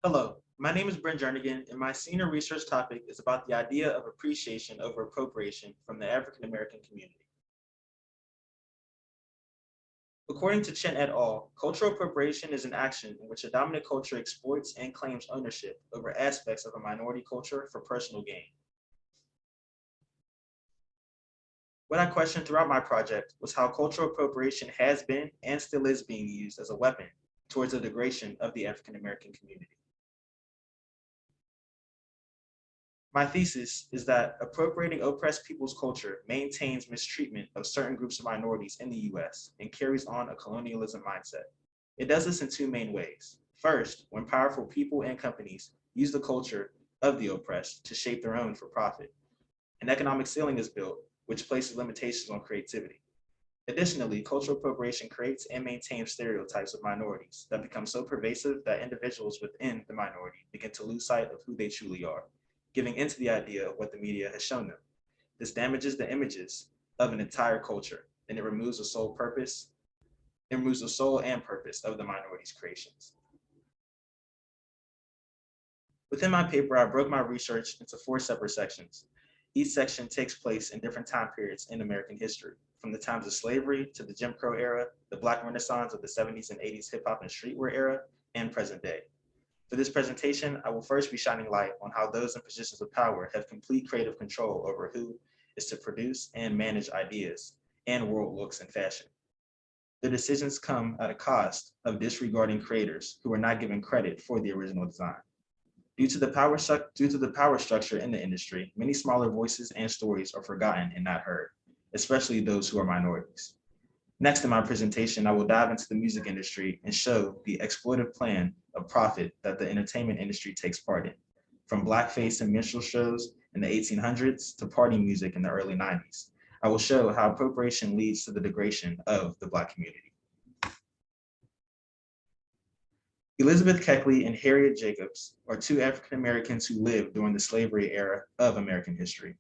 Hello, my name is Brent Jernigan, and my senior research topic is about the idea of appreciation over appropriation from the African American community. According to Chen et al., cultural appropriation is an action in which a dominant culture exploits and claims ownership over aspects of a minority culture for personal gain. What I questioned throughout my project was how cultural appropriation has been and still is being used as a weapon towards the degradation of the African American community. My thesis is that appropriating oppressed people's culture maintains mistreatment of certain groups of minorities in the US and carries on a colonialism mindset. It does this in two main ways. First, when powerful people and companies use the culture of the oppressed to shape their own for profit. An economic ceiling is built, which places limitations on creativity. Additionally, cultural appropriation creates and maintains stereotypes of minorities that become so pervasive that individuals within the minority begin to lose sight of who they truly are, giving into the idea of what the media has shown them. This damages the images of an entire culture, and it removes the sole purpose, it removes the soul and purpose of the minority's creations. Within my paper, I broke my research into 4 separate sections. Each section takes place in different time periods in American history, from the times of slavery to the Jim Crow era, the Black Renaissance of the 70s and 80s hip hop and streetwear era, and present day. For this presentation, I will first be shining light on how those in positions of power have complete creative control over who is to produce and manage ideas and world looks and fashion. The decisions come at a cost of disregarding creators who are not given credit for the original design. Due to the power structure in the industry, many smaller voices and stories are forgotten and not heard, especially those who are minorities. Next in my presentation, I will dive into the music industry and show the exploitive plan of profit that the entertainment industry takes part in, from blackface and minstrel shows in the 1800s to party music in the early 90s. I will show how appropriation leads to the degradation of the Black community. Elizabeth Keckley and Harriet Jacobs are 2 African Americans who lived during the slavery era of American history.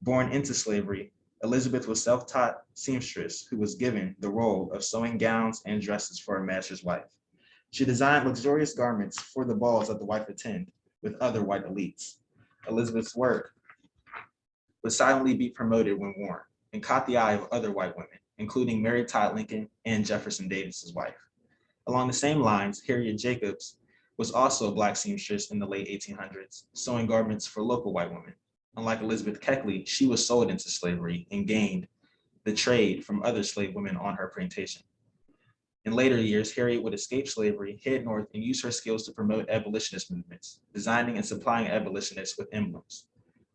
Born into slavery, Elizabeth was self-taught seamstress who was given the role of sewing gowns and dresses for her master's wife. She designed luxurious garments for the balls that the wife attended with other white elites. Elizabeth's work would silently be promoted when worn and caught the eye of other white women, including Mary Todd Lincoln and Jefferson Davis's wife. Along the same lines, Harriet Jacobs was also a Black seamstress in the late 1800s, sewing garments for local white women. Unlike Elizabeth Keckley, she was sold into slavery and gained the trade from other slave women on her plantation. In later years, Harriet would escape slavery, head north, and use her skills to promote abolitionist movements, designing and supplying abolitionists with emblems.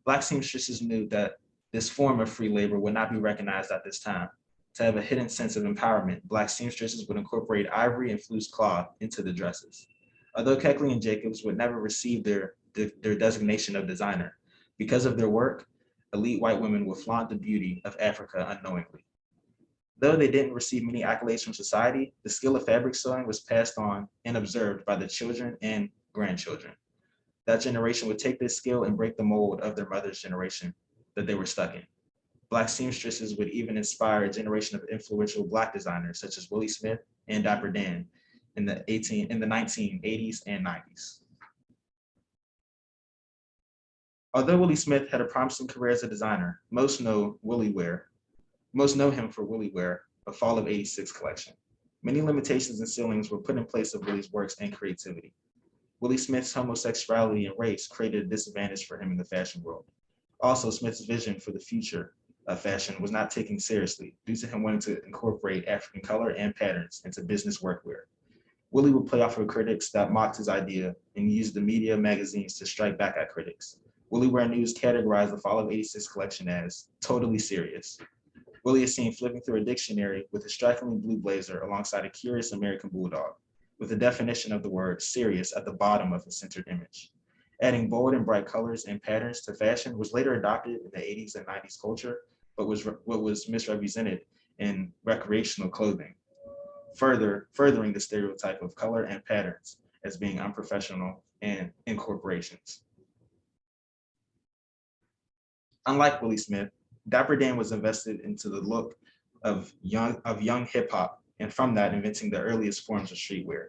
Black seamstresses knew that this form of free labor would not be recognized at this time. To have a hidden sense of empowerment, Black seamstresses would incorporate ivory and fleece cloth into the dresses. Although Keckley and Jacobs would never receive their designation of designer, because of their work, elite white women would flaunt the beauty of Africa unknowingly. Though they didn't receive many accolades from society, the skill of fabric sewing was passed on and observed by the children and grandchildren. That generation would take this skill and break the mold of their mother's generation that they were stuck in. Black seamstresses would even inspire a generation of influential Black designers such as Willi Smith and Dapper Dan in the 1980s and 90s. Although Willi Smith had a promising career as a designer, most know him for Willi Wear, a fall of '86 collection. Many limitations and ceilings were put in place of Willi's works and creativity. Willi Smith's homosexuality and race created a disadvantage for him in the fashion world. Also, Smith's vision for the future of fashion was not taken seriously due to him wanting to incorporate African color and patterns into business workwear. Willi would play off of critics that mocked his idea and used the media magazines to strike back at critics. Willi Wear News categorized the fall of '86 collection as totally serious. Willi is seen flipping through a dictionary with a strikingly blue blazer alongside a curious American bulldog, with the definition of the word serious at the bottom of his centered image. Adding bold and bright colors and patterns to fashion was later adopted in the '80s and '90s culture, but was misrepresented in recreational clothing, furthering the stereotype of color and patterns as being unprofessional and in corporations. Unlike Willi Smith, Dapper Dan was invested into the look of young hip hop, and from that inventing the earliest forms of streetwear.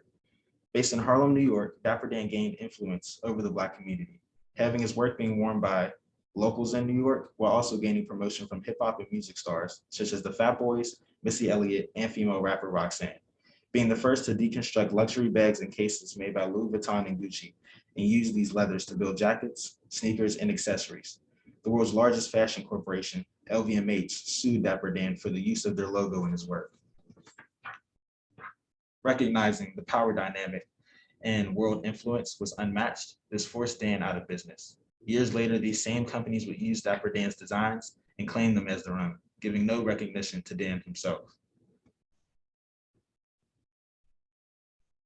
Based in Harlem, New York, Dapper Dan gained influence over the Black community, having his work being worn by locals in New York while also gaining promotion from hip hop and music stars such as the Fat Boys, Missy Elliott, and female rapper Roxanne, being the first to deconstruct luxury bags and cases made by Louis Vuitton and Gucci and use these leathers to build jackets, sneakers, and accessories. The world's largest fashion corporation, LVMH, sued Dapper Dan for the use of their logo in his work. Recognizing the power dynamic and world influence was unmatched, this forced Dan out of business. Years later, these same companies would use Dapper Dan's designs and claim them as their own, giving no recognition to Dan himself.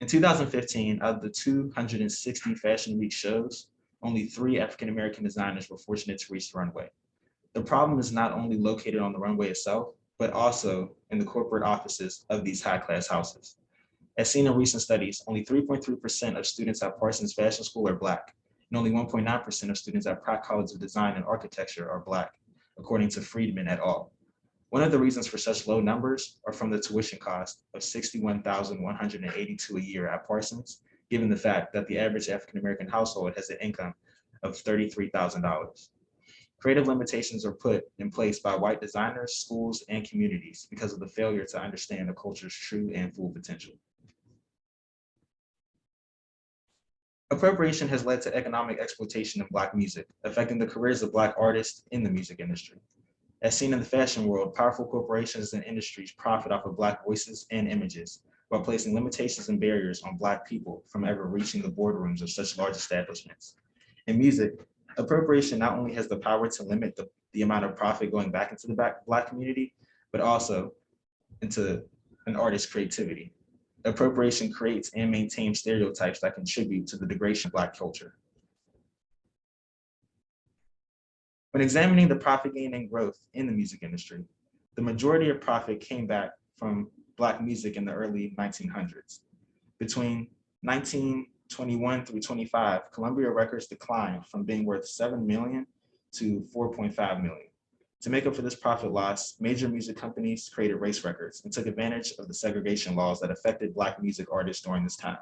In 2015, out of the 260 Fashion Week shows, only 3 African-American designers were fortunate to reach the runway. The problem is not only located on the runway itself, but also in the corporate offices of these high-class houses. As seen in recent studies, only 3.3% of students at Parsons Fashion School are Black, and only 1.9% of students at Pratt College of Design and Architecture are Black, according to Friedman et al. One of the reasons for such low numbers are from the tuition cost of $61,182 a year at Parsons, given the fact that the average African-American household has an income of $33,000. Creative limitations are put in place by white designers, schools, and communities because of the failure to understand a culture's true and full potential. Appropriation has led to economic exploitation of Black music, affecting the careers of Black artists in the music industry. As seen in the fashion world, powerful corporations and industries profit off of Black voices and images, while placing limitations and barriers on Black people from ever reaching the boardrooms of such large establishments. In music, appropriation not only has the power to limit the amount of profit going back into the Black community, but also into an artist's creativity. Appropriation creates and maintains stereotypes that contribute to the degradation of Black culture. When examining the profit gain and growth in the music industry, the majority of profit came back from Black music in the early 1900s. Between 1921 through 25, Columbia Records declined from being worth $7 million to $4.5 million. To make up for this profit loss, major music companies created race records and took advantage of the segregation laws that affected Black music artists during this time.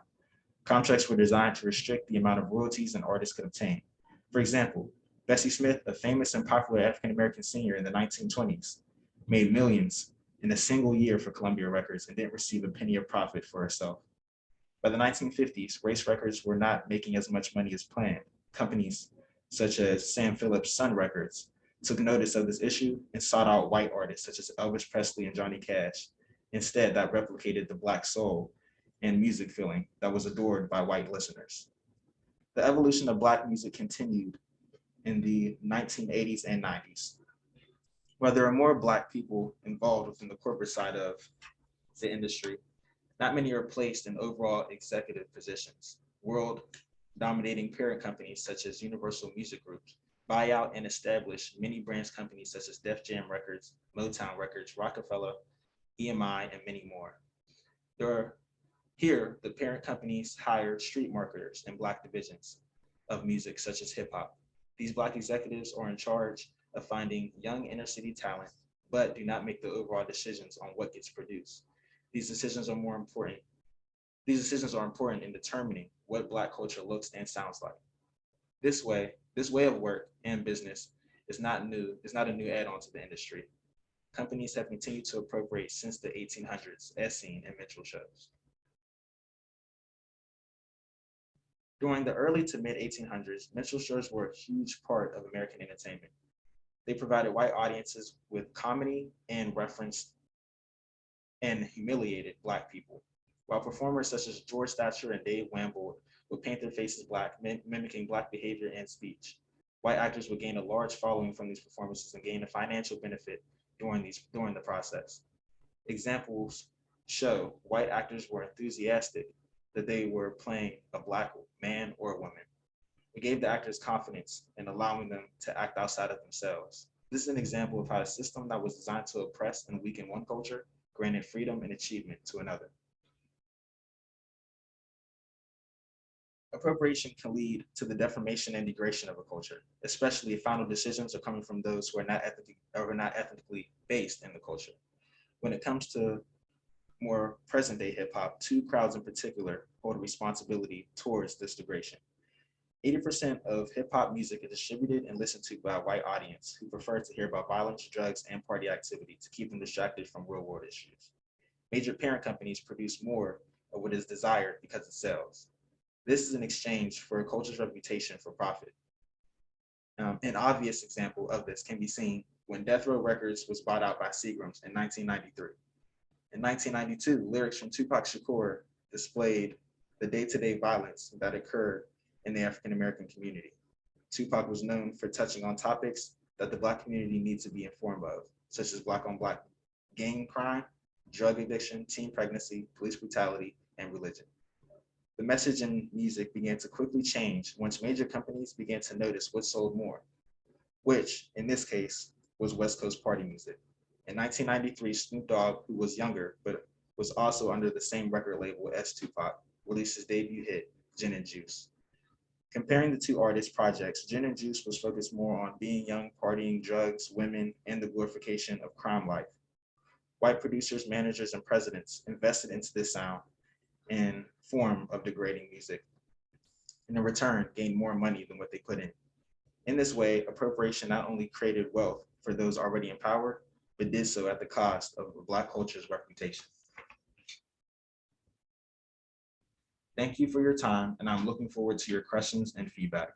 Contracts were designed to restrict the amount of royalties an artist could obtain. For example, Bessie Smith, a famous and popular African-American singer in the 1920s, made millions in a single year for Columbia Records and didn't receive a penny of profit for herself. By the 1950s, race records were not making as much money as planned. Companies such as Sam Phillips' Sun Records took notice of this issue and sought out white artists such as Elvis Presley and Johnny Cash. Instead, that replicated the Black soul and music feeling that was adored by white listeners. The evolution of Black music continued in the 1980s and 90s. While there are more Black people involved within the corporate side of the industry, not many are placed in overall executive positions. World-dominating parent companies such as Universal Music Group buy out and establish many brands companies such as Def Jam Records, Motown Records, Rockefeller, EMI, and many more. Here, the parent companies hire street marketers in Black divisions of music such as hip hop. These Black executives are in charge of finding young inner city talent, but do not make the overall decisions on what gets produced. These decisions are important in determining what Black culture looks and sounds like. This way of work and business is not a new add-on to the industry. Companies have continued to appropriate since the 1800s, as seen in Minstrel Shows. During the early to mid-1800s, Minstrel Shows were a huge part of American entertainment. They provided white audiences with comedy and referenced and humiliated Black people, while performers such as George Thatcher and Dave Wambold would paint their faces Black, mimicking Black behavior and speech. White actors would gain a large following from these performances and gain a financial benefit during the process. Examples show white actors were enthusiastic that they were playing a Black man or a woman. It gave the actors confidence in allowing them to act outside of themselves. This is an example of how a system that was designed to oppress and weaken one culture granted freedom and achievement to another. Appropriation can lead to the deformation and degradation of a culture, especially if final decisions are coming from those who are not ethnically based in the culture. When it comes to more present-day hip-hop, two crowds in particular hold a responsibility towards this degradation. 80% of hip-hop music is distributed and listened to by a white audience who prefer to hear about violence, drugs, and party activity to keep them distracted from real-world issues. Major parent companies produce more of what is desired because it sells. This is in exchange for a culture's reputation for profit. An obvious example of this can be seen when Death Row Records was bought out by Seagram's in 1993. In 1992, lyrics from Tupac Shakur displayed the day-to-day violence that occurred in the African American community. Tupac was known for touching on topics that the Black community needs to be informed of, such as Black-on-Black gang crime, drug addiction, teen pregnancy, police brutality, and religion. The message in music began to quickly change once major companies began to notice what sold more, which, in this case, was West Coast party music. In 1993, Snoop Dogg, who was younger, but was also under the same record label as Tupac, released his debut hit, Gin and Juice. Comparing the two artists' projects, Gin and Juice was focused more on being young, partying, drugs, women, and the glorification of crime life. White producers, managers, and presidents invested into this sound and form of degrading music, and in return, gained more money than what they put in. In this way, appropriation not only created wealth for those already in power, but did so at the cost of Black culture's reputation. Thank you for your time, and I'm looking forward to your questions and feedback.